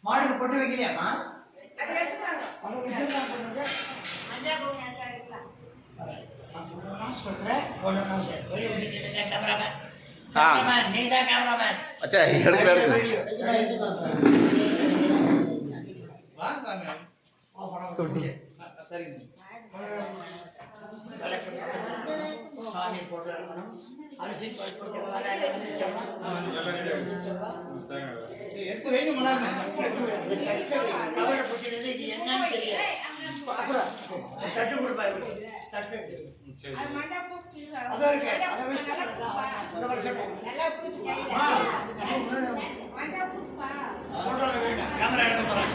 மாடுக்கு பொட்டு வைக்கலையாமா? अच्छा சாமி போட்டு அரிசி போட்டு என்னன்னு தெரியாது. தட்டு கொடுப்பாரு தட்டு கேமரா எடுக்க போறாங்க.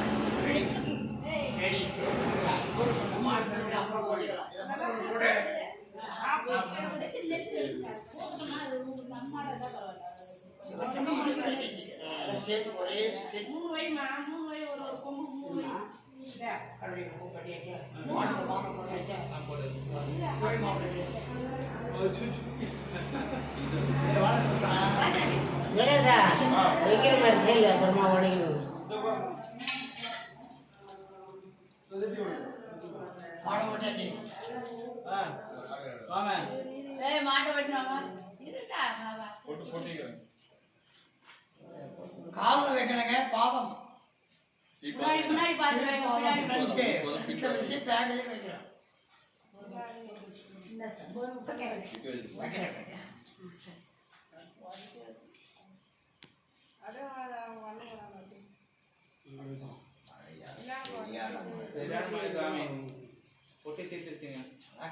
அப்புறமா உடைக்கணும். காலில் வைக்கணுங்க பாதம் முன்னாடி பார்த்து வச்சு பேட்லேயே வைக்கிறோம்.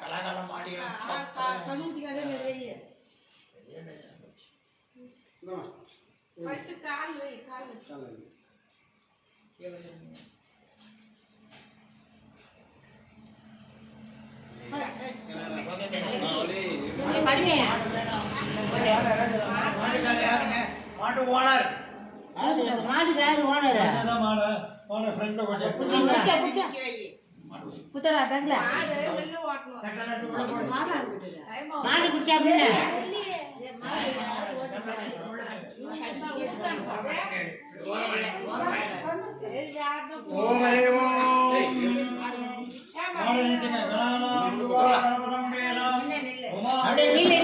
கலாகாலம் மாடிக்கலாம் மாட்டு ஓனர் மாடு யாரு ஓனர்? புத்தடா பேங்க்ல மாடு குடிச்சா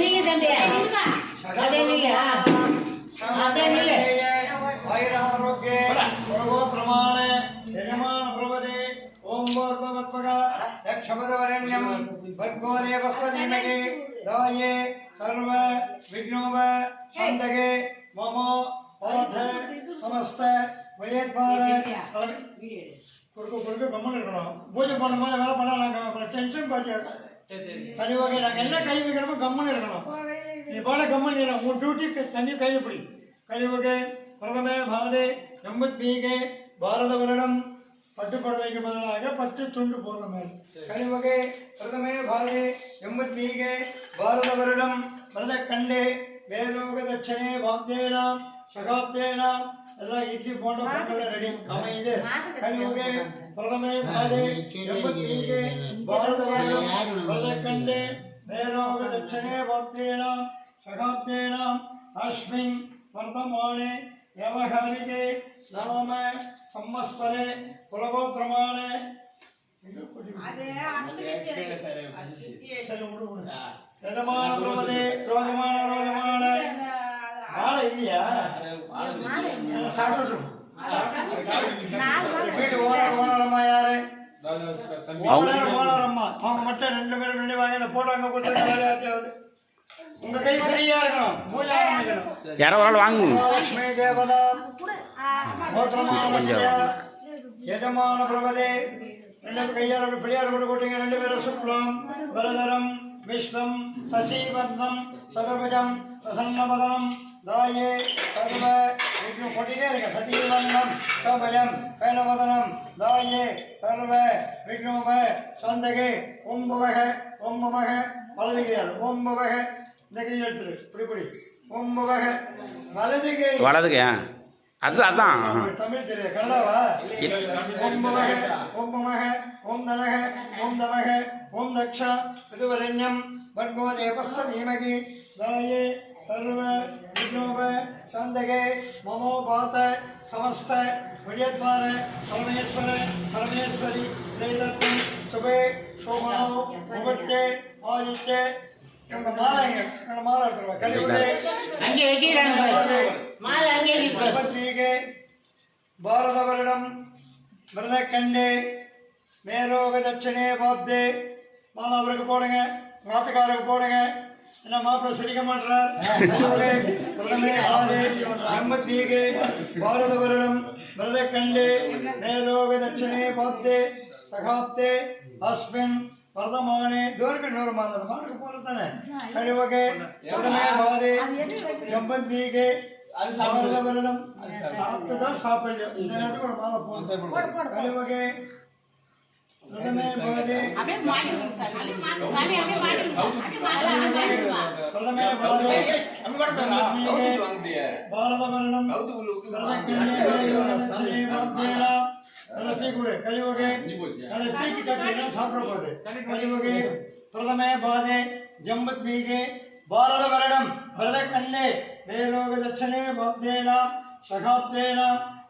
நீங்க தம்பி क्षमदवरण्यं भर्गो देवस्य धीमहि धाये सर्व विघ्नोप शान्तये मम पार्थ समस्त वयद्वार கொடுக்க கம்மன் இருக்கணும். பூஜை பண்ணும்போது வேலை பண்ணாங்க டென்ஷன் பாத்தியா அது வகை நாங்கள் என்ன கை வைக்கிறோமோ கம்மன் இருக்கணும். நீ போல கம்மன் இல்லை உன் டியூட்டி தண்ணி கையில் பிடி கை வகை பிரதமே பாதே எம்பத்மீகே பாரத வருடம் பட்டுப்படவைக்கு பதிலாக 10 துண்டு போடுற மாதிரி கனிவகை பிரதமே பாதே எம்பத்மீகே பாரத வருடம் பரத கண்டே வேலோக தட்சணே பாப்தேனாம் சகாப்தேனாம் எல்லாம் இட்லி போன்ற பொங்கல் ரெடி அமைது கனிவகை பிரதமே பாதே எம்பத்மீகே பாரத வருடம் பரத கண்டே வேலோக தட்சணே பாப்தேனாம் சகாப்தேனாம் அஸ்மின் வர்த்தமானே யமகாரிகே நாம சம்மஸ்பரே குலகோத்திரமானே யஜமான பிரபதே ரோகமான ரோகமான ஆளை இல்லையா சாப்பிட்டு வீட்டு ஓனரம்மா யாரு ஓனரம்மா அவங்க மட்டும் 2 பேரும் ரெண்டு வாங்கி இந்த போட்டோ அங்கே கொடுத்து உங்க கை ஃப்ரீயா இருக்கணும் பூஜை ஆரம்பிக்கணும் யாரோ ஒரு ஆள் வாங்குங்க லட்சுமி தேவதா கோத்திரமானஸ்ய யஜமான பிரபதே ரெண்டு கையால் பிள்ளையார் போட்டு போட்டீங்க 2 பேரும் சுக்லம் பலதரம் விஷ்ணம் சசிவர்ணம் சதுர்புஜம் பிரசன்னபதனம் தாயே சர்வ விஷ்ணு போட்டிட்டே இருக்க சசிவர்ணம் சதுர்புஜம் கைலபதனம் தாயே சர்வ விஷ்ணுப சந்தகே ஓம்பவக ஓம்பமக வலது கையால் ஓம்பவக இந்த கை எடுத்துரு இப்படி ஓம்பவக வலது கை வலதுக்கு அதான் தமிழ் தெரியாது கன்னடாவா ஓம்பவக ஓம்பமக ஓம் தனக ஓம் தமக ஓம் தக்ஷ பிதுவரண்யம் வர்கோ தேவஸ்ய தீமகி தாயே सर्व विघ्नोप शांतके ममो बात समस्त विजयद्वार परमेश्वर परमेश्वरी वेदत्व सुबे शोभनो मुहूर्ते आदित्य इनका माला है इनका माला करवा कलियुगे அங்கே வச்சிராங்க பாரு மாலை அங்கே இருக்கு गणपतिगे भारत वर्णम मृदकंडे மேலோக தட்சணே பாப்தே மாமா அவருக்கு போடுங்க மாத்துக்காரருக்கு போடுங்க என்ன மாப்பிள்ள சிரிக்க மாட்டார் பிரதமே ஆதே எம்பத்தீகே பாரத வருடம் மிருதக்கண்டே மேலோக தட்சணே பாப்தே சகாப்தே அஸ்மின் வர்தமானே தோருக்கு நூறு மாதம் மாட்டுக்கு போறதானே கழிவகே பிரதமே ஆதே எம்பத்தீகே பாரத வருடம் சாப்பிட்டுதான் சாப்பிடலாம் இந்த நேரத்துக்கு ஒரு மாலை போடுங்க கழிவகே பிரதமே பாதே அப்படியே மாட்டி விடுங்க சார் அப்படியே மாட்டி சாமி அப்படியே மாட்டி விடுங்க அப்படியே மாட்டி பிரதமே பாதே பாரத வருடம் பிரதமே பாதே ஜம்பத்மீகே பாரத வருடம் பிரதக்கண்ணே வேரோக தட்சணே பாப்தேனா சகாப்தேனா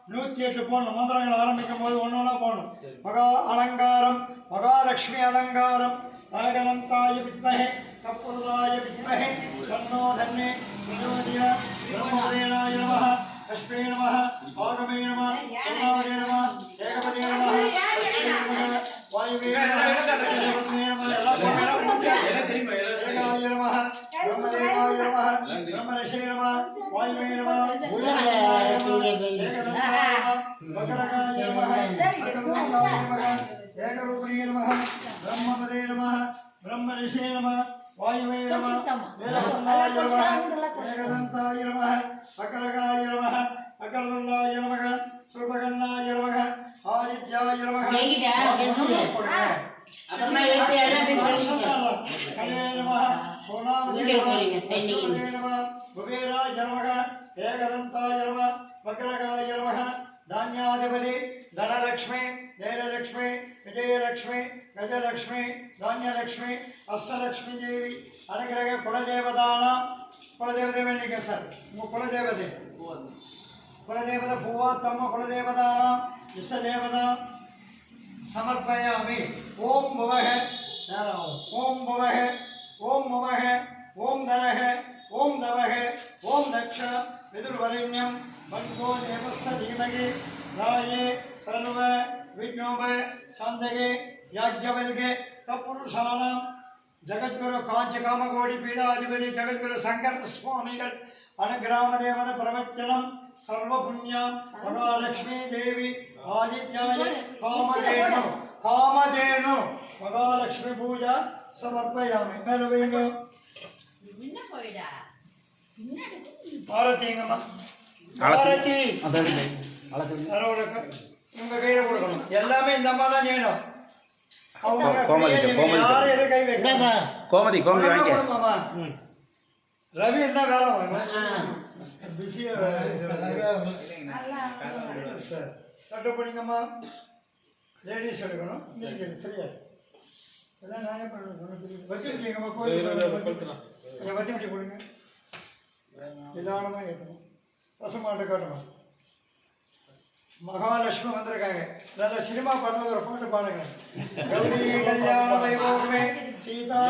108 போடணும் மந்திரங்கள் ஆரம்பிக்கும் போது ஒன்னொன்னா போடணும் மகா அலங்காரம் மகாலட்சுமி அலங்காரம் நாகனந்தாய வித்மஹே கப்புருதாய வித்மஹே தன்னோ தன்னே பிரச்சோதயா பிரம்மோதேனாய நமः லக்ஷ்மீ நமः ஆகமே நமः கருணாவதே நமः ஏகபதே நமः லக்ஷ்மீ நமः வாயுவே நமः ஏகபதே நமः ஏகாய நமः பிரம்மதேவாய நமः பிரம்மரிஷே நமः வாயுவே நமः பூதகாய நமः ஏகதந்தாய நமः வக்ரகாய நமः வக்ரதுண்டாய நமः ஏகரூபிணியே நமः பிரம்மபதே நமः பிரம்மரிஷே நமः வாயுவே நமः ஏகதந்தாய நமः ஏகதந்தாய நமः வக்ரகாய நமः வக்ரதுண்டாய நமः சூர்பகர்ணாய நமः ஆதித்யாய நமः ஜெயிடா தெரிஞ்சு அப்புறமா எடுத்து எல்லாத்தையும் தெரிஞ்சுக்க கலே நமः சோனாவதே இங்க போறீங்க தண்ணி நமः குபேராய நமः ஏகதந்தாய நமः வக்ரகாய நமः धान्याधिपति धनलक्ष्मी धैर्यलक्ष्मी विजयलक्ष्मी गजलक्ष्मी धान्यलक्ष्मी अष्टलक्ष्मी देवी अनुग्रह कुलदेवताना कुलदेवते वेण्णिके सर कुलदेवते कुलदेवता भूवात्तम कुलदेवताना इष्टदेवता समर्पयामि ओम भवः ओम भवः ओम ममः ओम धनः ओम नवः ओम दक्ष विदुर्वरेण्यं भर्गो देवस्य धीमहि राये सर्व विघ्नोप शांतये याज्ञवल्के तत्पुरुषाणां जगद्गुरु कांचकामकोटि पीठाधिपति जगद्गुरु शंकर स्वामिகள் अनुग्रामदेवन प्रवचनं सर्वपुण्यां महालक्ष्मी देवी आदित्याय कामधेनु महालक्ष्मी पूजा समर्पयामि मेलवेंगो என்ன போய்டா என்னடி ஆரத்திங்கம்மா ஆரத்தி உங்க கையில கொடுக்கணும் எல்லாமே இந்த அம்மா தான் செய்யணும் யாரும் எது கை வைக்க கோமதி கோமதி வாங்க கொடுமாமா ரவி என்ன வேலை வாங்க பிஸியா கட்டுப்படிங்கம்மா லேடிஸ் எடுக்கணும் நீங்க ஃப்ரீயா எல்லாம் நானே பண்ணுறேன் வச்சுருக்கீங்கம்மா கோயில் வச்சுட்டு கொடுங்க நிதானமாக ஏற்றணும் பசுமாட்டு காட்டணும் மகாலட்சுமி வந்திருக்காங்க நல்ல சினிமா பண்ணது ஒரு பாட்டு பாடுங்க கௌரி கல்யாண வைபோகமே சீதா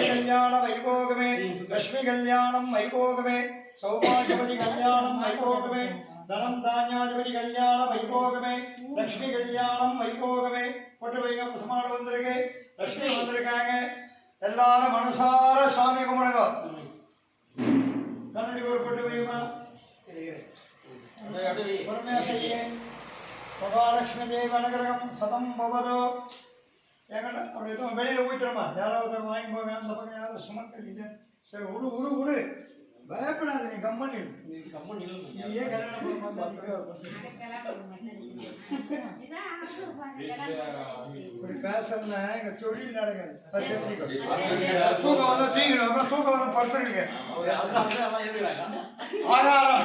கல்யாண வைபோகமே லட்சுமி கல்யாணம் வைபோகமே சௌபாகியபதி கல்யாணம் வைபோகமே தனம் தானியாதிபதி கல்யாண வைபோகமே லட்சுமி கல்யாணம் வைபோகமே போட்டு வைங்க பசுமாடு வந்திருக்கு லட்சுமி வந்திருக்காங்க எல்லாரும் மனசார சுவாமி கும்பிடுங்க கண்ணடி ஒரு போட்டு வைமா பரமேஸ்வரியே மகாலட்சுமி தேவி அனுகிரகம் சதம் பவதோ எங்கடா அப்படி எதுவும் வெளியில் ஊத்துறமா யாராவது வாங்கி போங்க அந்த பக்கம் யாரும் சுமக்கலீங்க சரி விடு விடு விடு பயப்படாத நீ கம்மன் நீயே கல்யாணம் இப்படி பேசணும்னா எங்க தொழில் நடக்காது தூக்கம் வந்து தீங்கணும் அப்புறம் தூக்கம் வந்து படுத்துருவீங்க ஆகாரம்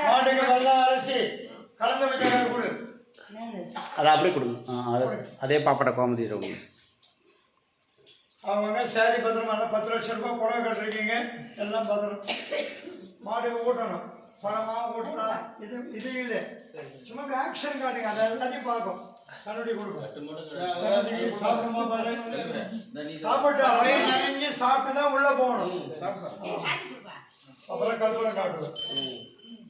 மாட்டுக்கு வெள்ள அரிசி கலந்து வச்ச கொடு அதை அப்படியே கொடுங்க அதே பாப்பாட்ட கோமதி கொடுங்க அவங்க சாரி பத்திரமா 10 லட்சம் ரூபாய் புடவை கட்டிருக்கீங்க எல்லாம் பத்திரம் மாட்டுக்கு ஊட்டணும். பழமா ஊட்டா இது சும்மா ஆக்ஷன் காட்டுங்க. அதை எல்லாத்தையும் பார்க்கும். கண்ணுடி கொடுக்கும். சாப்பிடுமா பாரு. சாப்பிட்டு வயிறு நினைஞ்சு சாப்பிட்டு தான் உள்ள போகணும். அப்புறம் கற்பூரம் காட்டுவோம்.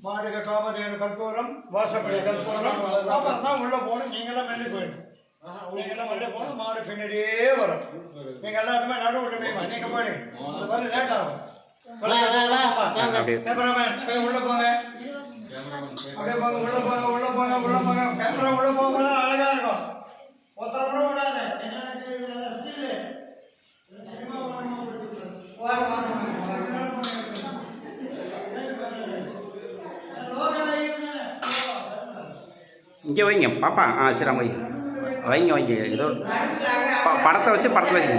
மாட்டுக்கு காமதேனு கற்பூரம், வாசப்படி கற்பூரம், அப்புறம் தான் உள்ள போகணும். நீங்களாம் வெளியே போயிடும். நீங்களாம் வெளியே போகணும். மாடு பின்னாடியே வரும். நீங்க எல்லாருமே நடுவுல போய் நீங்க போயிடுங்க. அது மாதிரி லேட் ஆகும். கேமராமேன் போய் உள்ள போங்க. அப்படியே போங்க. உள்ள போங்க. உள்ள போங்க. உள்ள போங்க. கேமரா உள்ள போகும்போது அழகா இருக்கும். ஒருத்தர் கூட விடாது. இங்கே வைங்க பாப்பா. சரி வைங்க வைங்க ஏதோ படத்தை வச்சு படத்தில் வைங்க.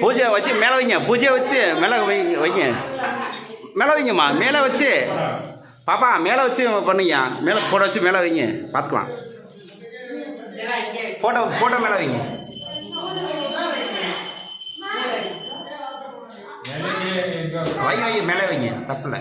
பூஜை வச்சு மேலே வைங்க. பூஜையை வச்சு மேலே வைங்க. மேலே வைங்கம்மா. மேலே வச்சு பாப்பா மேலே வச்சு பண்ணுங்க. மேலே போட்டோ வச்சு மேலே வைங்க. பார்த்துக்கலாம். போட்டோ மேலே வைங்க. வைங்க மேலே வைங்க. தப்பில்லை.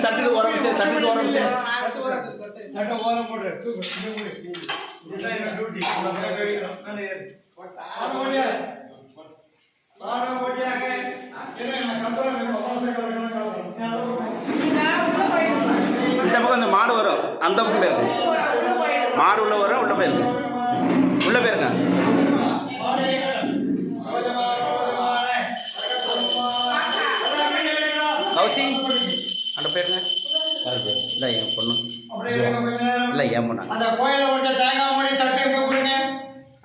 தட்டுக்கு ஓரம் வச்சு ஓரம் போட்டு இதுதான் என்ன டியூட்டி. இந்த பக்கம் அந்த மாடு வரும். அந்த பக்கம் போயிருங்க. மாடு உள்ள வரும். உள்ள போயிருங்க. உள்ள போயிருங்க. கௌசி அந்த பேருங்க. இல்லை என் பொண்ணு. இல்லை என் பொண்ணு.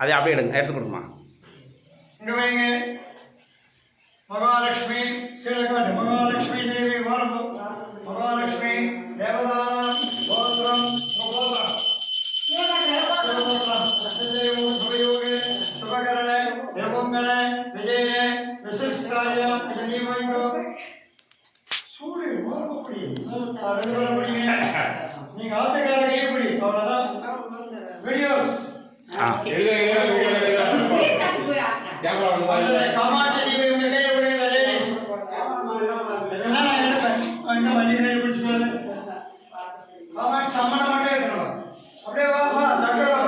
அதை அப்படியே எடுங்க. எடுத்து கொடுக்குமா. மகாலட்சுமி கீழக்காட்டு மகாலட்சுமி தேவி வாரம். மகாலட்சுமி தேவதானம் கோத்திரம் சுபகரண தேவங்கல விஜய விசிஷ்டாய சூடு அப்படி நீங்க ஆத்துக்காரங்க எப்படி அவ்வளவுதான். வீடியோஸ் காமாட்சி தேவி உங்க கையை விடுங்க. லேடிஸ் இதெல்லாம் நான் எடுப்பேன். இன்னும் வண்டி கையை பிடிச்சுக்காது. காமாட்சி அம்மனை மட்டும் எடுத்துக்கணும். அப்படியே வா வா தட்டு வா.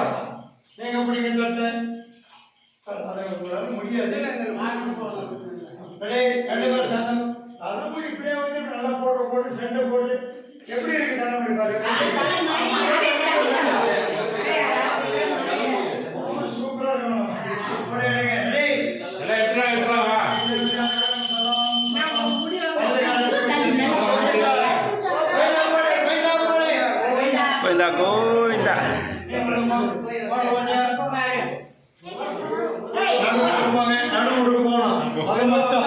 நீங்க பிடிங்க தட்டு. அதை முடியாது. ரெண்டு பேர் சேர்ந்து தலைமுடி இப்படியே வந்து நல்லா போட்டு செண்டை போட்டு எப்படி இருக்கு தலைமுடி பாருங்க. சூப்பரா இருக்கணும். கோவிந்தா கோவிந்தா. நடுமுடுக்கு போனோம். அது மட்டும்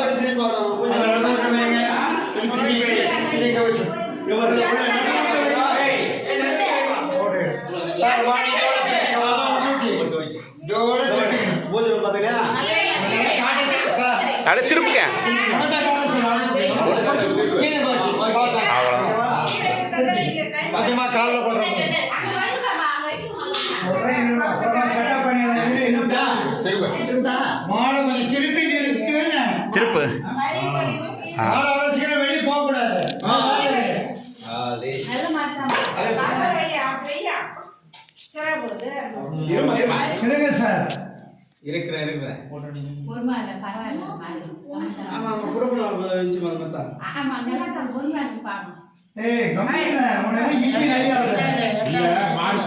அட திருப்புங்க. காலில் போடுறோம். மாடை கொஞ்சம் திருப்பி நிறுத்துவேன்னு. திருப்பு மாடை அவ்வளோ சீக்கிரம் வெளியே போகக்கூடாது. இருங்க சார். இருக்கிறேன் பொறுமை இல்லை, பரவாயில்ல, மாடு. ஆமா, நல்லா தான் பொறுமையா இருக்கு பாருங்க. ஏய் கம்மியா உனக்கு இட்லி அடியாத. மாடு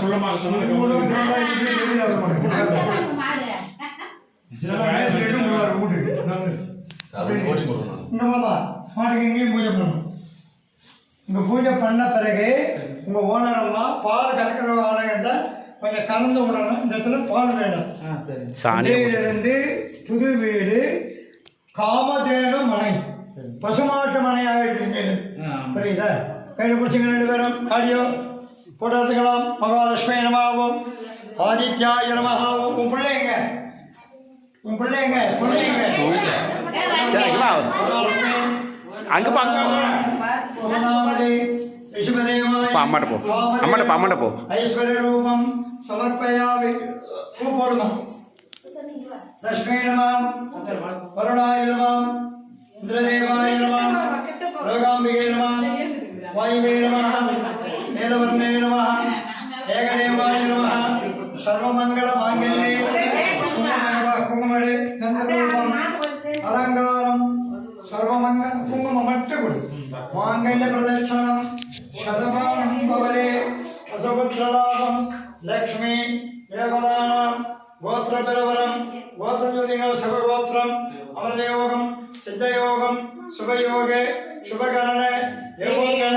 இதெல்லாம் பேசி எடுத்து போறாரு வீட்டுக்கு. இங்க மாமா மாட்டுக்கு இங்கேயும் பூஜை பண்ணணும். இங்க பூஜை பண்ண பிறகு உங்க ஓனர் அம்மா பால் கறக்கிற ஆலயத்தை கொஞ்சம் கலந்து விடணும். இந்த இடத்துல பால் வேணும். இருந்து புது வீடு காமதேனு மனை பசுமாட்டு மனை ஆயிடுது. புரியுதா? கையில் பிடிச்சிங்க 2 பேரும். ஆடியோ போட்டோ எடுத்துக்கலாம். மகாலட்சுமி நமகாவும் ஆதித்யாய நமகாவும். உன் பிள்ளைங்க பிள்ளைங்க அங்கே பார்க்க அம்மாட்ட போ. ஐஸ்வர்ய ரூபம் சமர்ப்பயாமி. பூ போடுமா. லட்சுமி நமம் வருணாய நமம் இந்திரதேவாய நமம் லோகாம்பிகை நமம் வாயுவே நமம் நீலவர்ணே நமம் ஏகதேவாய நமம் சர்வமங்கள மாங்கல்யே குங்குமடே கந்தரூபம் அலங்காரம் சர்வமங்கள குங்குமம் மட்டும் கொடு. மாங்கல்ய பிரதட்சணம் சதமானம் பவரே அசபுத்திரலாபம் லக்ஷ்மி தேவதானம் கோத்திரபிரவரம் கோத்திரஜோதிகள் சபகோத்திரம் அமரதயோகம் சித்தயோகம் சுபயோகே சுபகரண யோகண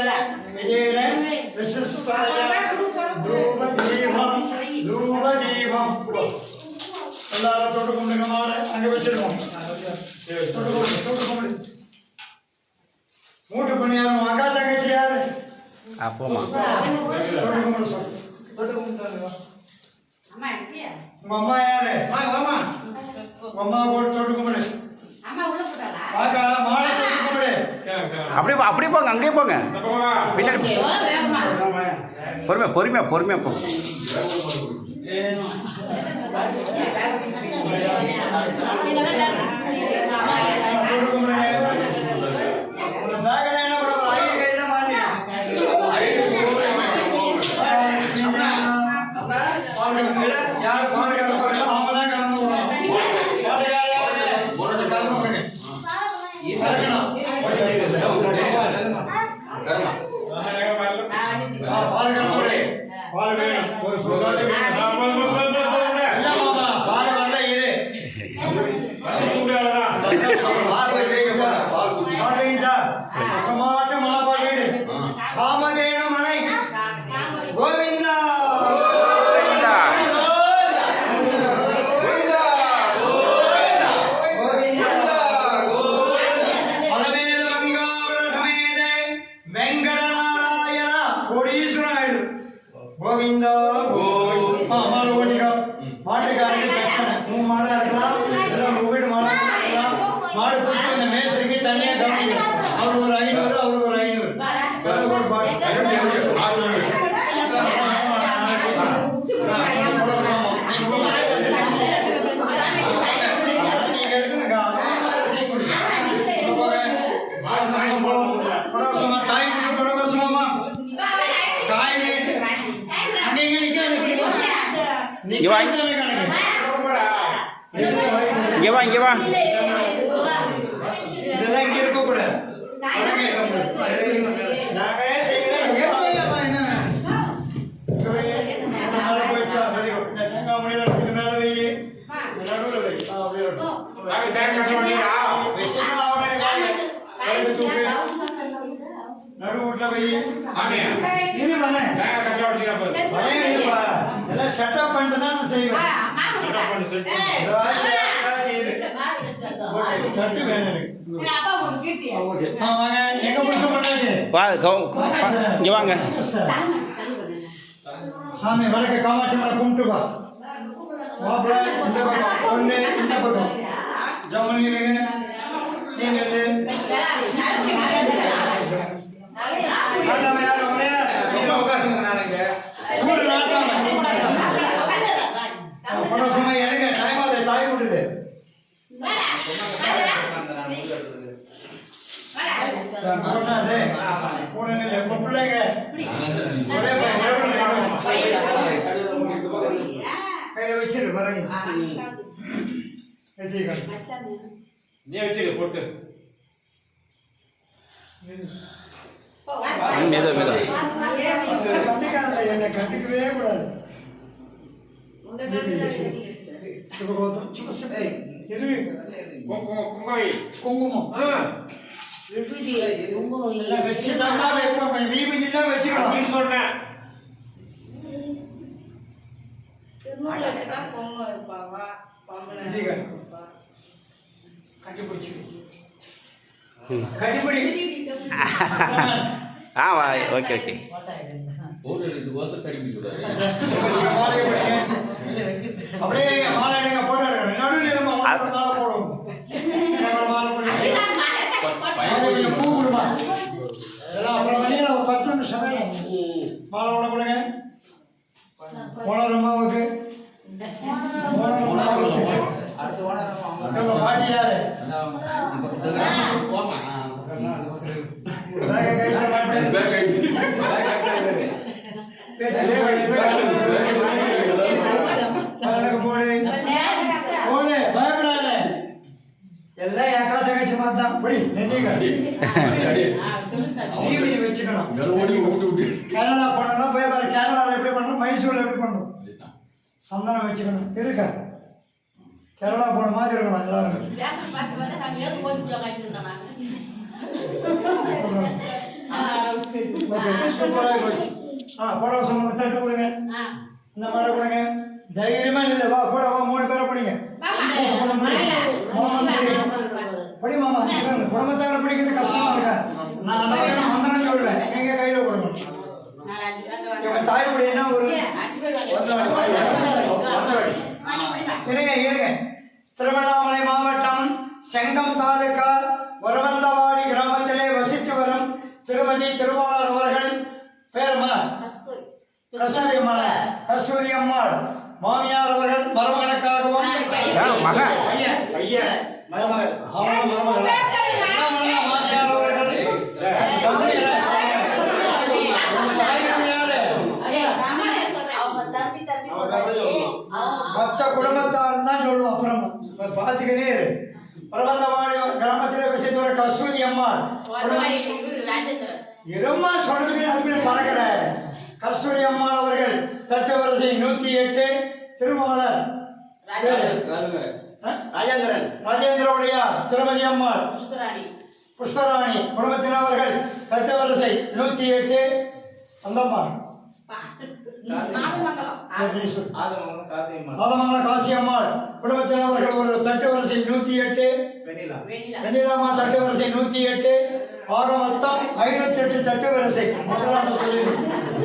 விஜயன விசிஷ்டாய தூபதீபம் எல்லாரும் தொட்டு கும்பிடுங்க. மாலை அங்கே வச்சிருக்கோம். தொட்டு கும்பிடு. மூட்டு பணியாரும் அக்கா தங்கச்சி யாரு? அப்போமா தொட்டு கும்பிடு சொல்லு. அம்மா இருக்கியா? உங்க அம்மா யாரு? உங்க அம்மா கூட தொட்டு கும்பிடு. அம்மா உள்ள போட்டாளா? அக்கா மாலை தொட்டு கும்பிடு. அப்படியே போங்க, அங்கேயே போங்க. பின்னாடி வேகமா பொறுமையா போ. தொட்டு கும்பிடு. உங்க பேக்கில் என்ன பண்ணுவோம்? ஐயர் கையில மாட்டி. யார் பால் கறப்பாங்களோ அவங்க தான் கறந்து விடணும். பாட்டுக்கார யாரு? கறந்து விடுங்க. கறக்கணும். பால் கறந்து விடு. பால் வேணும். ஒரு சுகாதார இல்ல மாமா, பால் வரல இரு. பால் வைங்க. சமாட்டு மாபால் வீடு காமதேன மனை கோவிந்தா. கோவிந்தா மாலை ஓட்டிக்கோ. மாட்டுக்காரங்க பிரச்சனை 3 மாலை இருக்கலாம். இல்லை உங்க வீடு மாலை இருக்கலாம். மாடு பிடிச்சி இந்த மேசரிக்கு தனியாக கவனிக்கும். அவரு ஒரு 500, அவரு ஒரு 500. ஒரு பாட்டு நீங்க எடுக்கணுக்கா. தாய் பரவசமாமா தாய் நீங்க நிக்காது. இங்க வா. இதெல்லாம் இங்க இருக்க கூடாது. நாங்க செய்யறோம். நடுவுட்ல போய் எல்லாம் செட்டப் பண்ணிட்டு தான் நான் செய்வேன். சட்டு வேணும் எங்க புடிச்ச பண்ணாது. இங்கே வாங்க. சாமி வழக்க காமாட்சி மலை கும்பிட்டு வா. மாப்பிள்ளை இந்த பக்கம், பொண்ணு இந்த பக்கம். ஜமனிலுங்க நீங்க நாட்டாம யாரு உன்னையா கூட நாட்டாம பணம் சும்மா எடுங்க. டைம் ஆகுது. தாய் விட்டு கொண்டாது உடனே எப்ப பிள்ளைங்க ஒரே கையில வச்சிரு வரங்க நீ வச்சுக்க போட்டு மெதுவா மெதுவா கண்டிக்காத என்னை கண்டிக்கவே கூடாது சிவகோதம் சிவசக்தி இரு குங்குமம் எல்லாம் வச்சுதான் வைப்போம் வீபதி தான் வச்சுக்கணும் சொன்னேன் கட்டிப்பிடிச்சு கட்டிப்பிடி ஆ வா ஓகே ஓகே அப்படியே மாலை எடுங்க போட்டோ எடுக்கணும் நடுவில் மாலை போடுவோம் மாலை போடுங்க பூ கொடுமா எல்லாம் அப்புறம் வந்து நம்ம 10 நிமிஷம் மாலை விட கொடுங்க ஓனரம்மாவுக்கு பாட்டி யாரு போடு பயப்படாத எல்லாம் ஏக்கா தகச்சு பார்த்தா படி நீதி வச்சுக்கணும் கேரளா பண்ணணும் போய் பாரு கேரளாவில் எப்படி பண்ணணும் மைசூரில் எப்படி பண்ணணும் சந்தனம் வச்சுக்கணும் இருக்கா கேரளா போன மாதிரி இருக்கணும் எல்லாரும் சூப்பராக போச்சு புடவை சும்மா தட்டு கொடுங்க இந்த மாதிரி கொடுங்க தைரியமா இல்லை வா கூட வா 3 பேரை படிங்க படி மாமா குடும்பத்தார படிக்கிறது கஷ்டமா இருக்கா நான் அந்த வகையான மந்திரம் சொல்லுவேன் எங்க கையில கொடுக்கணும் இவங்க தாய் என்ன ஒரு இருங்க திருவண்ணாமலை மாவட்டம் செங்கம் தாலுகா வரவந்தவாடி கிராமத்திலே வசித்து வரும் திருமதி திருவாளர் அவர்கள் பேருமா கஸ்தூரி அம்மாள் மாமியார் அவர்கள் மருமகனுக்காகவும் மாமியார் அவர்கள் மொத்த குடும்பத்தார் தான் சொல்லுவோம் அப்புறம் பார்த்துக்கிட்டே பரவந்தவாடி கிராமத்தில் வசித்து வர கஸ்தூரி அம்மாள் இருமா சொல்றது அதுக்குள்ள பறக்கிற கஸ்தூரி அம்மாள் அவர்கள் தட்டு வரிசை 108 திருமாலர் ராஜேந்திரவுடைய திருமதி அம்மாள் புஷ்பராணி குடும்பத்தினவர்கள் தட்டு வரிசை 108 அந்தம்மா ஆதமான காசியம்மாள் குடும்பத்தினவர்கள் ஒரு தட்டு வரிசை 108 வெண்ணிலாமா தட்டு வரிசை 108 ஆக மொத்தம் 508 தட்டு வரிசை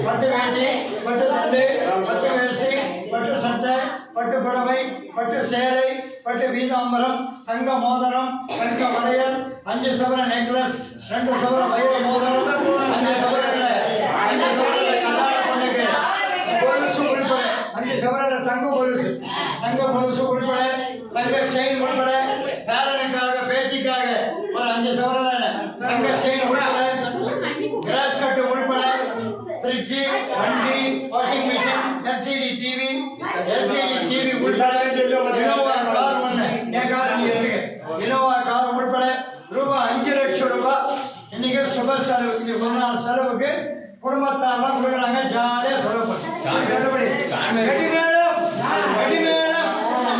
பட்டு வேட்டி பட்டு தண்டு பட்டு வேசி பட்டு சட்டை பட்டு புடவை பட்டு சேலை பட்டு பீதாம்பரம் தங்க மோதிரம் தங்க வளையல் 5 சவர நெக்லஸ் 2 சவர வைர மோதிரம் 5 சவர கல்யாண பொண்ணுக்கு கொலுசு உள்பட 5 சவர தங்க கொலுசு உள்பட தங்க செயின் உள்பட பேரனுக்காக பேத்திக்காக ஒரு 5 சவர தங்க செயின் உள்பட கிராஸ் கட்டு உள்பட ஃப்ரிட்ஜ் வண்டி வாஷிங் மிஷின் எல்சிடி டிவி உள்பட இனோவா கார் ஒன்று என் கார் நீ இருக்கு இனோவா கார் உள்பட ரூபாய் 5 லட்சம் ரூபாய் இன்னைக்கு சுப செலவு இது ஒரு நாள் செலவுக்கு குடும்பத்தாரெல்லாம் கொடுக்குறாங்க ஜாலியாக செலவு பண்ணி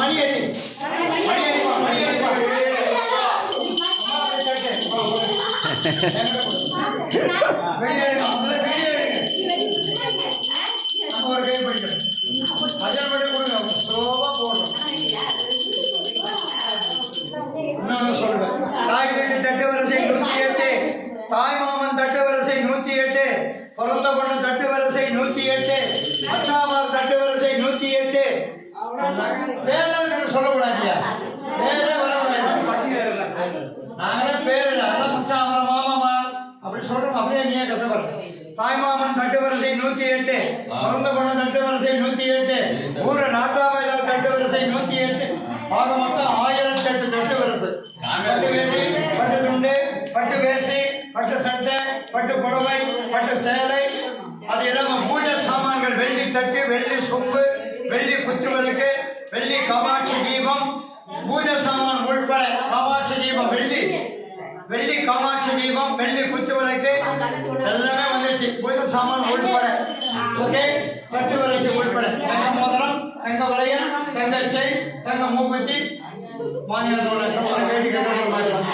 மணி அடி ஒரு கை படிக்கணும் அஜல் படி கொடுங்க ஸ்லோவா போடுறோம் இன்னொன்னு சொல்றேன் தாய் வீட்டு தட்டு வரிசை 108 தாய் மாமன் தட்டு வரிசை 108 பிறந்த பொண்ணு தட்டு வரிசை 108 அச்சாமார் தட்டு வரிசை 108 பேர் சொல்லக்கூடாதியா பேரே வரக்கூடாது நாங்களே பேர் இல்லை அதான் அச்சாமர மாமாமா அப்படி சொல்றோம் அப்படியே நீயே கஷ்டப்படுற தாய்மாமன் தட்டு வரிசை 108 பிறந்த பொண்ணு தட்டு வரிசை 108 ஊர நாட்டாமையார் தட்டு வரிசை 108 ஆக மொத்தம் 1008 தட்டு வரிசை பட்டு வேட்டி பட்டு துண்டு பட்டு வேசி பட்டு காமாட்சி தீபம் பூஜை சாமான் உள்பட காமாட்சி தீபம் வெள்ளி காமாட்சி தீபம் வெள்ளி குத்து விளக்கு எல்லாமே வந்துருச்சு பூஜை சாமான் உள்பட ஓகே பட்டு வரிசை உள்பட தங்க மோதிரம் தங்க வளையல் தங்க செயின் தங்க மூக்குத்தி மாநிலத்தோட வேட்டி கட்ட மோதிரம்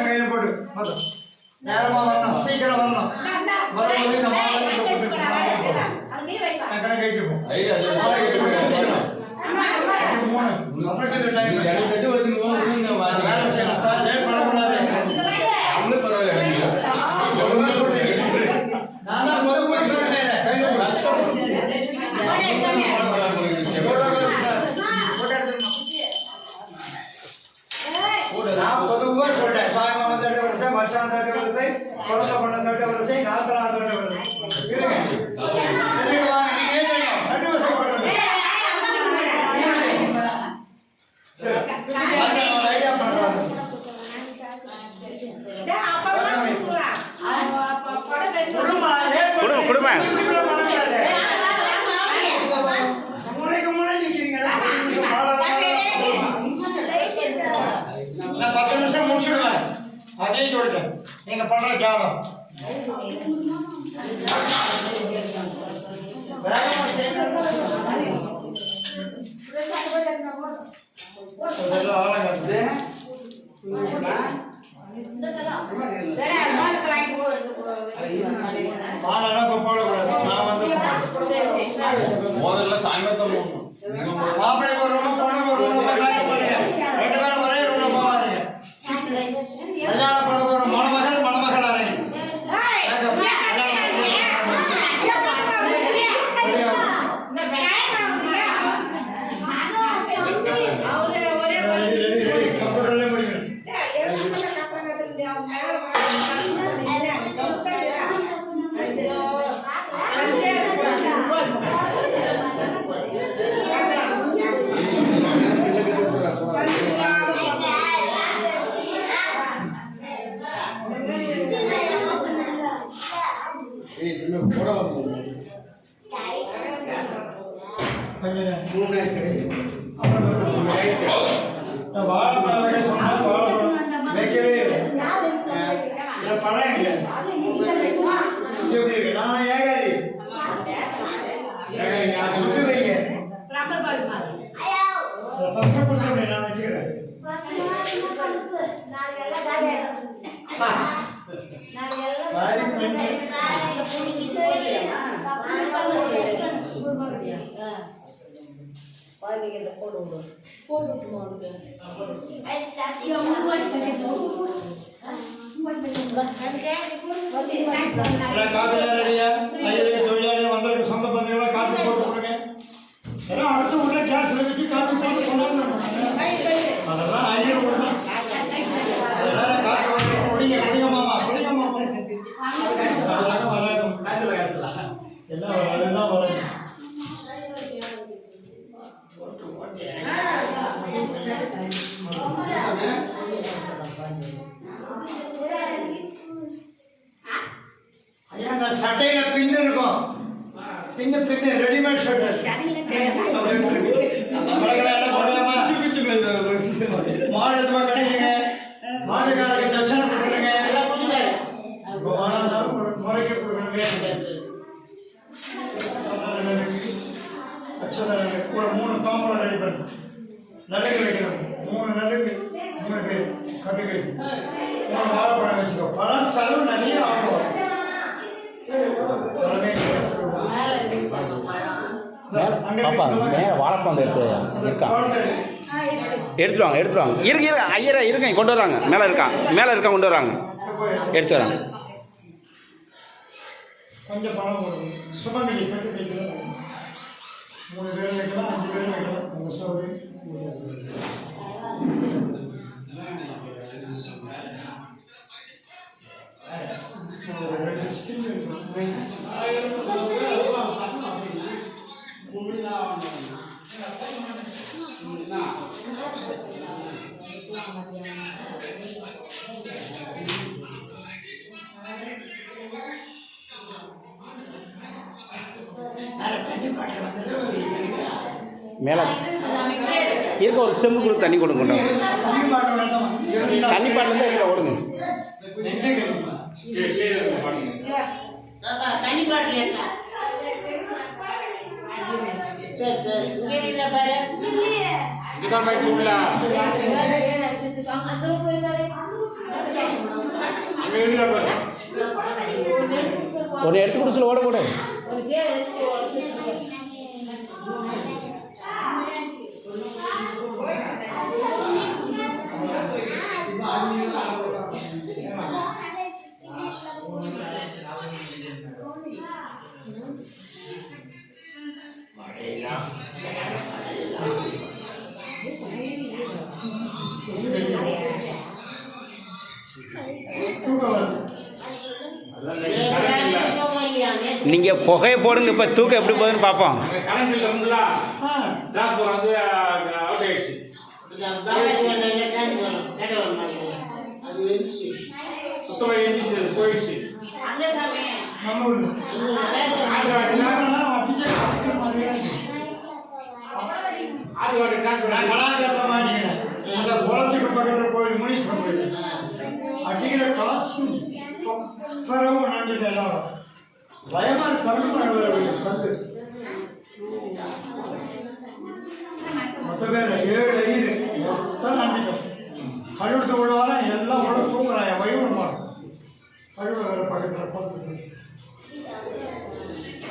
கையில் போட்டு நேரமாக வரணும் சீக்கிரம் வரணும் வரும்போது இந்த கணக்கு வேலை செய்யலாம் சார் லேட் பண்ணக்கூடாது நான் தான் முதல் சொல்லிட்டேன் நான் பொதுவாக சொல்றேன் தாய்மாமன் தட்டு வரிசை மச்சான் தட்டு வரிசை குழந்தை பண்ண தட்டு வரிசை நாசனா தட்டு வரிசை தட்டு வரிசை ஐடியா பண்றாங்க கொடுமை நான் 10 நிமிஷம் முடிச்சுடுவேன் அதே சொல்லிட்டேன் நீங்க பண்ற ஜாபம் மாப்பிள்ளை ஒரு ரூம் பொண்ணு ஒரு ரூம் ரெண்டு பேரும் ஒரே ரூம்ல போவாதீங்க கல்யாணம் பண்ண ஒரு மணமகள் அறைங்க கம்ப்யூட்டர்ல முடிக்கணும் வாழைப்பழம் வைக்க சொன்னா வாழைப்பழம் வைக்கவே இல்லை பழம் எங்க எப்படி இருக்கு நான் ஏகாதி துட்டு வைங்க பரிசு கொடுத்துருங்க நான் வச்சுக்கிறேன் வாரி பண்ணி காப்பிலாம் ரெடியா ஐயருக்கு தொழிலாளி வந்தவருக்கு சொந்த பந்தங்களா காப்பி போட்டு கொடுங்க எல்லாம் அடுத்து உள்ள கேஸ்ல வச்சு காப்பி போட்டு கொண்டாந்து அதெல்லாம் ஐயர் கொடுதான் அதெல்லாம் காப்பி போட்டு குடிங்க மாமா அதெல்லாம் வராது எல்லாம் அதுதான் வராது ஐயா அந்த சட்டையில பின்னு இருக்கும் பின்னு ரெடிமேட் ஷர்ட் மாநிலத்துமா கட்டிடுங்க மாநிலக்காரருக்கு தட்சணை கொடுத்துருங்க முறைக்கு கொடுக்கணுங்க ஒரு 3 தாம்பூலம் ரெடி பண்ணு நலுங்கு வைக்கணும் 3 நலுங்கு 3 பேர் கட்டுக்கு 3 வாழைப்பழம் வச்சுக்கோ பழம் செலவு நிறைய ஆகும் பாப்பா வாழைப்பழம் எடுத்துருவாங்க இருக்கு ஐயரா இருக்கேன் கொண்டு வராங்க மேலே இருக்கான் கொண்டு வராங்க எடுத்து வராங்க கொஞ்சம் பணம் போடுங்க சுமங்கலி கட்டு வைக்கலாம் 3 பேர் வைக்கலாம் 5 பேர் வைக்கலாம் உங்கள் சௌகரியம் மேலே இருக்க ஒரு செம்பு கூட தண்ணி கொண்டு கொண்டாங்க. தண்ணி பாட்டில் வேண்டாம். தண்ணி பாட்டில் தான் ஓடுங்க. பாப்பா தண்ணி பாட்டில் இருக்கா? சரி சரி இங்கே இல்லை பாரு. இதுதான் போய் சுடலா. அங்கே வெளியே பாரு. ஒரு எடுத்து கொடுத்து ஓட கூட. நீங்கள் புகையை போடுங்க. இப்போ தூக்கம் எப்படி போகுதுன்னு பார்ப்போம். கரண்ட் இல்லை உங்களா? டிரான்ஸ்பர் வந்து அவுட் ஆயிடுச்சு. சுத்தமாக எரிஞ்சிச்சு போயிடுச்சு. நம்ம ஊர்ல. ஆதி வாட்டி டிரான்ஸ்பர் நான் கலாச்சாரத்தை மாட்டிக்கிறேன். அந்த குளத்துக்கு பக்கத்தில் கோயில் முனீஸ்வரன் கோயில் அடிக்கிற காற்று பிறகு நன்றிது எல்லாரும் பயமாக கல் கல் மொத்த பேர் 7 ஐயர் மொத்தம் நன்றிக்கும் கழுவிட்டு விழுவாரா எல்லாம் உள்ள தூங்குறான். என் வயிறு மாறும் கழுவு வேறு பக்கத்தில் பார்த்துட்டு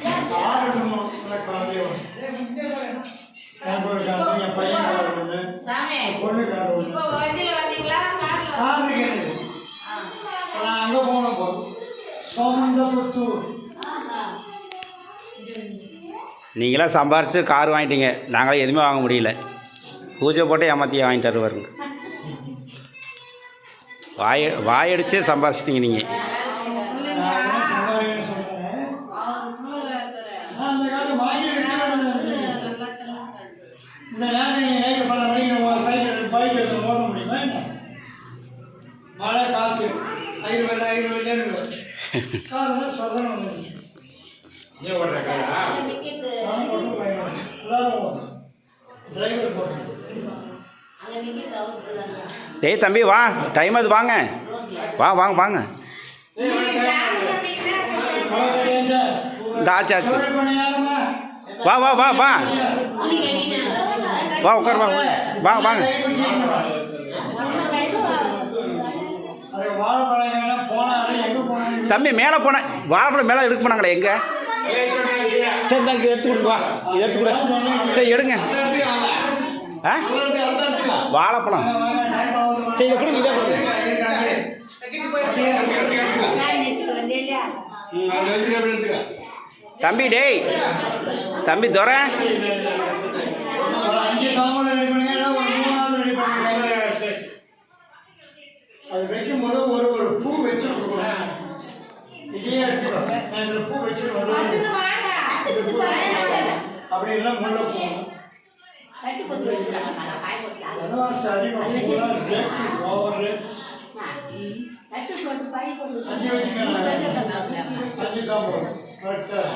6 காலையும் எனக்கு ஒரு காரணம், என் பையன் காரணம் ஒன்று, பொண்ணு காரணம் ஒன்று. காரு கேட்டது நான் அங்கே போன போது சோமந்தபுத்தூர். நீங்களாம் சம்பாரித்து கார் வாங்கிட்டீங்க. நாங்களாம் எதுவுமே வாங்க முடியல. பூஜை போட்டு ஏமாற்றியே வாங்கிட்டு வருவாருங்க. வாயடிச்சே சம்பாரிச்சிட்டிங்க நீங்கள். நான் என்ன சம்பாதின்னு சொல்கிறேன். நான் அந்த காலம் வாங்கி இந்த நேரம் நைட்டு 12 மணிக்கு சைக்கிள் பைக் எடுத்து ஓட முடியுமா என்ன? மழை காற்று ஐந்து காரணம் சொல்லணும் வந்து ஏன் ஓடுற காரா? நான் மட்டும் பயணம் எல்லாரும் ஓடும். டிரைவர் போட்டு டேய் தம்பி வா, டைம் அது வாங்க. வாங்க வாங்க. இந்த ஆச்சு ஆச்சு. வா வா வா வா வா உட்கார் வா வாங்க வாங்க. தம்பி மேலே போனேன். வாழைப்பழம் மேலே எடுக்க போனாங்களே எங்கே? சரி இங்கே எடுத்து கொடுங்க. வா இது எடுத்து கொடு. சரி எடுங்க. ஆ வாழைப்பழம் சரி இதை கொடுங்க. இதை கொடுங்க. தம்பி டேய் தம்பி துரை 5 தாமரை ரெடி பண்ணுங்க. ஒரு 3வது ரெடி பண்ணுங்க. அது வைக்கும் போது ஒரு பூ வச்சு கொடுக்கணும். இதே எடுத்துக்கோ. நான் இதில் பூ வச்சு அப்படி எல்லாம் முள்ள போகணும். அட்வான்ஸ் அதிகம் ரேட்டு ஓவர் ரேட். 5 வச்சுக்கணும். 5 தான் போடும் கரெக்டாக.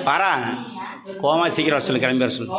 பாரா கோமா சீக்கிரம் வர சொல்லு. கிளம்பி வர சொல்லு.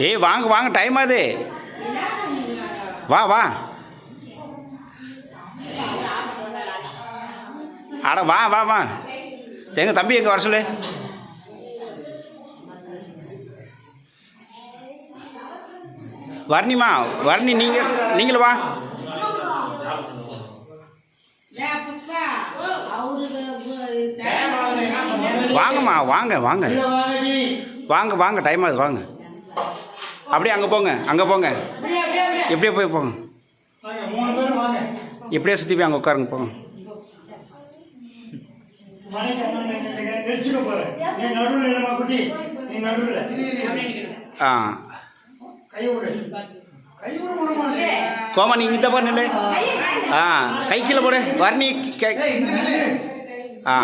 ஏய் வாங்க வாங்க, டைம் ஆகுது. வா வா. அட வா வா வா எங்கள் தம்பி எங்கே வர சொல்லு. வர்ணிமா வர்ணி நீங்களும் வா. வாங்கம்மா வாங்க வாங்க வாங்க வாங்க டைம் ஆகுது வாங்க. அப்படியே அங்கே போங்க எப்படியே போங்க எப்படியே சுற்றி போய் அங்கே உட்காருங்க போங்க. ஆ கோமா நீ இந்த பாரு நில்லு. ஆ கை கீழே போடு வர்ணி ஆ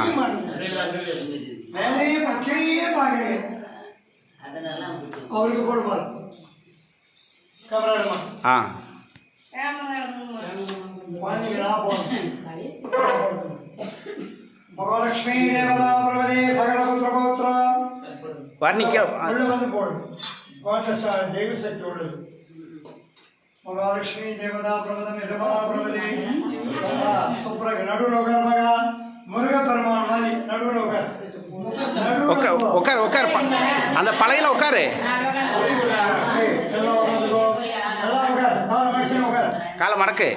அவருக்கு போடுவார் கமராடுமா. ஆ மகாலட்சுமி தேவதா பிரபதே சகல புத்திர பௌத்ரா வர்ணிக்க உள்ள வந்து போடும். தெய்வ சக்தி உள்ளது. மகாலட்சுமி தேவதா பிரபதம் எதமா பிரபதே சுப்ரக நடுவில் மகா முருகப்பெருமான் மாதிரி நடுவில் உட்கார் அந்த பழையில உட்காரு. காலை மடக்கு.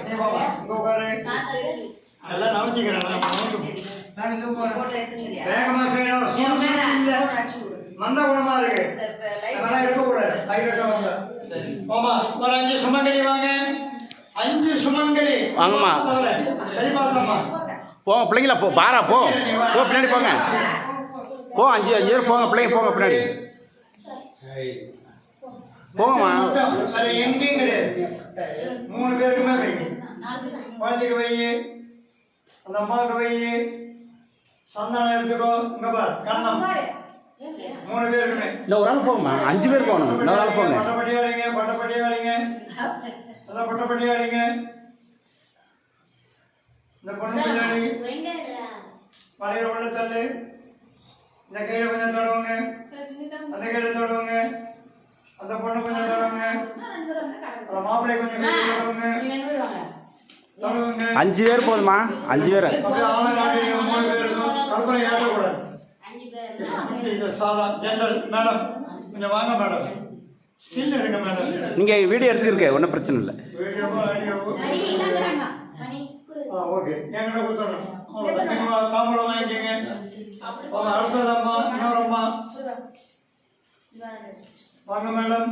எல்லாம் நவத்திக்கிறேன் வேகமா செய்யணும். மந்த குணமா இருக்கு அதெல்லாம் இருக்கக்கூடாது. ஒரு 5 சுமங்கலி வாங்க. 5 சுமங்கலி வாங்கம்மா. சரிபாத்தம்மா போ பிள்ளைங்களா போ பாரா போ பின்னாடி போங்க போ 5 பேர் போங்க பிள்ளைங்க போங்க பின்னாடி போங்கம்மா. அது எங்கேயும் கிடையாது. 3 பேருக்குமே வை. குழந்தைக்கு வை, அந்த அம்மாவுக்கு வை, சந்தானம் எடுத்துக்கோ. இங்க பார் கண்ணம் 3 பேருக்குமே. இன்னும் ஒரு ஆள் போங்கம்மா 5 பேர் போகணும். இன்னொரு ஆள் போங்க. பட்டப்பட்டி ஆடிங்க அதான் பட்டப்பட்டி ஆடிங்க. இந்த பொண்ணு பின்னாடி பழைய உள்ள தள்ளு. இந்த கையில கொஞ்சம் தடவுங்க, அந்த கையில தடவுங்க, அந்த பொண்ணு கொஞ்சம் தடவுங்க, அந்த மாப்பிள்ளை கொஞ்சம் கையில தடவுங்க. 5 பேர் போதுமா 5 பேர். அப்படியே ஆளை காட்டுறீங்க. 3 பேர் இருக்கும். கற்பனை ஏற்றக்கூடாது. இது சாதா ஜெனரல். மேடம் கொஞ்சம் வாங்க மேடம். ஸ்டில் எடுங்க மேடம். நீங்கள் வீடியோ எடுத்துக்கிருக்க ஒன்றும் பிரச்சனை இல்லை. ஓகே என்கிட்ட கொடுத்துடணும். தாம்பரம் வாங்கிக்கோங்க. அடுத்ததம்மா இன்னொரு அம்மா வாங்க மேடம்.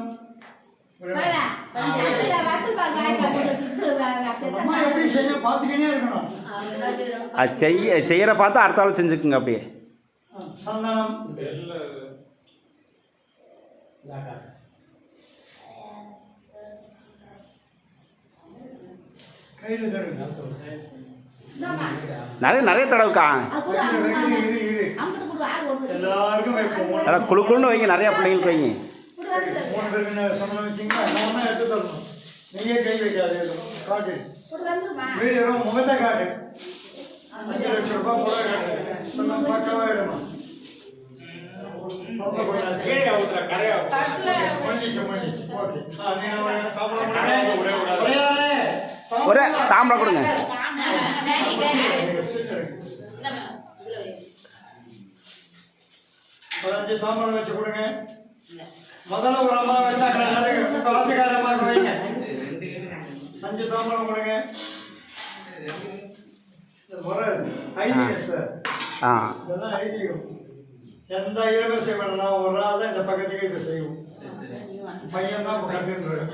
அம்மா எப்படி செய்ய பார்த்துக்கிட்டே இருக்கணும். அது செய்கிற பார்த்தா அடுத்த ஆள் செஞ்சுக்குங்க அப்படியே. சந்தனம் கையில் தருங்க. நிறைய தடவுக்கா எல்லாருக்கும் வைப்போம். நல்லா குழுக்குன்னு வைங்க. நிறையா பிள்ளைங்களுக்கு வைங்க. 3 பேருக்கு சந்தனம் வச்சிங்கன்னா எல்லாமே எடுத்து தரணும். நீயே கை வைக்காது. காட்டு வீடியோ முகத்தை காட்டு. 5 லட்சம் ரூபாய் கூட காட்டு. சொன்ன பக்கவா எடுமா. ஒரே தாம்பளம் கொடுங்க. ஒரு 5 தாம்பரம் வச்சு கொடுங்க. முதல்ல ஒரு அம்மா வச்சாங்க. ஆத்துக்கார அம்மாவுக்கு வைங்க. 5 தாம்பரம் கொடுங்க. முறை ஐதீகம் சார். இதெல்லாம் ஐதீகம். எந்த இரவு செய்வேன்னா ஒரு ஆள் தான் இந்த பக்கத்துக்கு இதை செய்வோம். பையன் தான் கற்றுன்றாரு.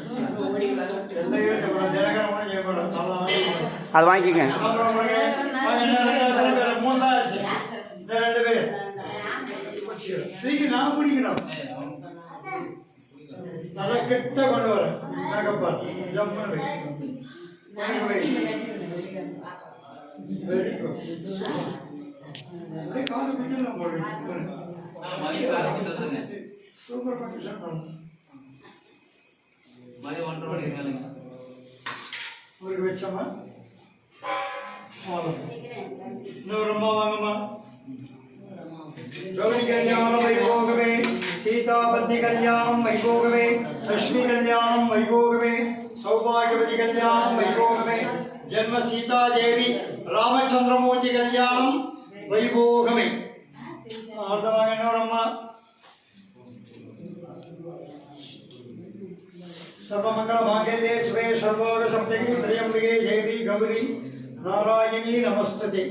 எந்த இரவு செய்வேன் தினகரமான செய்யப்படும். அது வாங்கிக்கோங்க. 3 தான் ஆச்சு. இந்த 2 பேர் நான் குடிக்கணும். நல்லா கெட்ட கொண்டு வரேன். மேக்கப்பா ஜம்மு வெரி குட். காது குடிக்கலாம் போடு. சூப்பர் பர்ஃபெக்ஷன் பண்ணு. ஒரு வெச்சமா இன்னொரு அம்மா வாங்கம்மா. गौरी कल्याणम वैभोगवे, सीतापति कल्याणम वैभोगवे, लक्ष्मी कल्याणम वैभोगवे, सौभाग्यवती कल्याणम वैभोगवे, जन्म सीता देवी रामचंद्रमूर्ति कल्याणम வைபோகமே. அடுத்தவாங்க இன்னொரு அம்மா. சர்வமங்கல மாங்கல்யே சிவே சர்வோக சப்தகி திரியம்பிகே தேவி கௌரி நாராயணி நமஸ்ததே.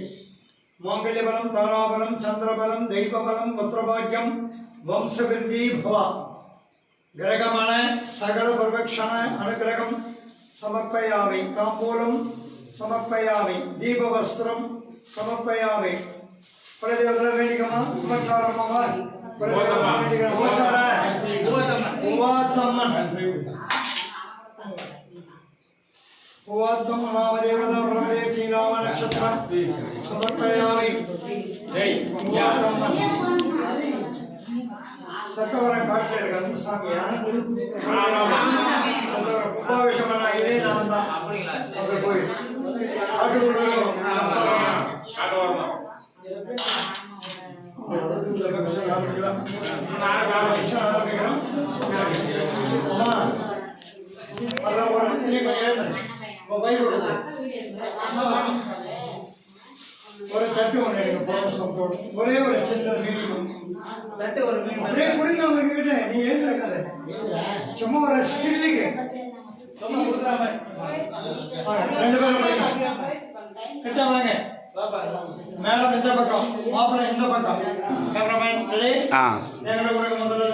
மாங்கல்யபலம் தாராபலம் சந்திரபலம் தெய்வபலம் புத்திரபாக்யம் வம்சவிருத்தி பவ. கிரகமன சகல பர்வக்ஷண அனுகிரகம் சமர்ப்பயாமி. தாம்பூலம் சமர்ப்பயாமி. தீபவஸ்திரம் சமர்ப்பயாமி. குலதேவதர வேண்டிக்கமா உபச்சாரமாக சத்தவரம் காட்டில் இருக்க அந்த சாமியா கும்பாபிஷம் இதே நான் தான் அந்த கோயில் ஒரு தட்டு ஒன்று ஒரே ஒரு சின்ன மீடியம் அப்படியே கொடுங்க அவங்க கிட்ட. நீ எழுந்திருக்காத சும்மா ஒரு ஸ்டில்லுக்கு ரெண்டு பேரும் கிட்ட வாங்க. மேடம் இந்த பக்கம் மாப்பிள்ளை இந்த பக்கம். கேமராமேன் எங்களுக்கு முதல்ல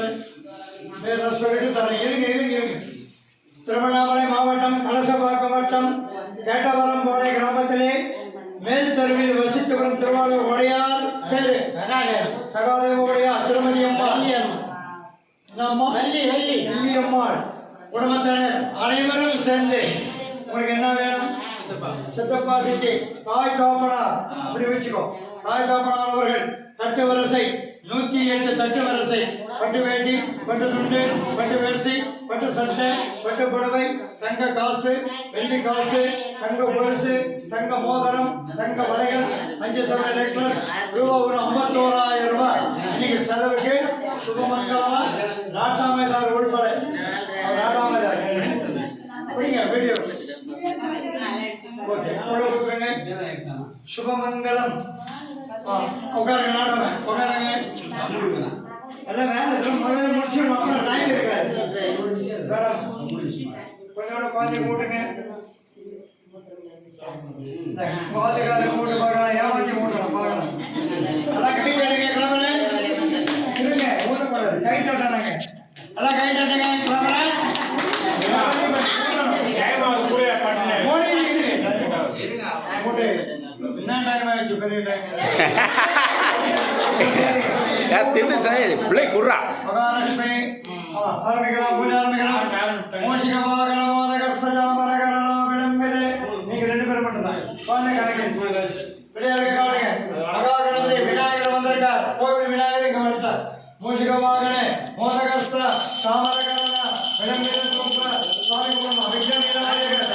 பேர் சொல்லிட்டு தரேன். இருங்க இருங்க இருங்க. திருவண்ணாமலை மாவட்டம் கலசபாக்கம் வட்டம் கேட்டவரம் போலை கிராமத்திலே மேல் தெருவில் வசித்து வரும் திருவாரூர் உடையார் பேரு சகாதேவ உடையார் திருமதி அம்மாள் அம்மாள் குடும்பத்தினர் அனைவரும் சேர்ந்து உங்களுக்கு என்ன வேணும்? சித்தப்பா சித்தி தாய் தாப்பனார் அப்படி வச்சுக்கோ. தாய் தாப்பனார் அவர்கள் தட்டு வரிசை 108 தட்டு வரிசை பட்டு வேட்டி பட்டு துண்டு பட்டு வேசி பட்டு சட்டை பட்டு புடவை தங்க காசு வெள்ளி காசு தங்க கொலுசு தங்க மோதிரம் தங்க வளையல் 5 சவர நெக்லஸ் ரூபாய் ஒரு 51,000 ரூபாய் இன்னைக்கு செலவுக்கு சுபமங்கலமா நாட்டாமைதார் உள்பட நாட்டாமைதார் புரியுங்க வீடியோ ஓகே சுபமங்கலம் உட்காருங்க நாடகம் உட்காருங்க எல்லாம் வேலை முதல்ல முடிச்சிடணும். அப்புறம் டைம் இருக்காது மேடம். கொஞ்சோட குழந்தை மூட்டுங்க. குழந்தைக்காரங்க மூட்டு பார்க்கலாம். ஏமாத்தி மூட்டலாம் பார்க்கலாம். எல்லாம் கை தட்டுங்க கிளம்புறேன். இருங்க மூட்டக்கூடாது. கை தட்டானாங்க எல்லாம் கை தட்டுங்க கிளம்புறேன். மூட்டு என்ன டைம் ஆயிடுச்சு? பெரிய டைம் தின்னு சாய் பிள்ளை குர்ரா மகாலட்சுமி ஆரம்பிக்கலாம். பூஜை ஆரம்பிக்கலாம். மோஷிக வாகன மோதகஸ்தஜாமரகரணா விளம்பிதே. நீங்க 2 பேரும் மட்டும்தான் குழந்தை கணக்கு பிள்ளையாருக்கு காணுங்க. மகாகணபதி விநாயகர் வந்திருக்கார். கோவில் விநாயகர் இங்க வந்துட்டார். மூஷிக வாகன மோதகஸ்த சாமரகரணா விளம்பிதே சுவாமி குடும்பம் விக்ரம் விநாயகர்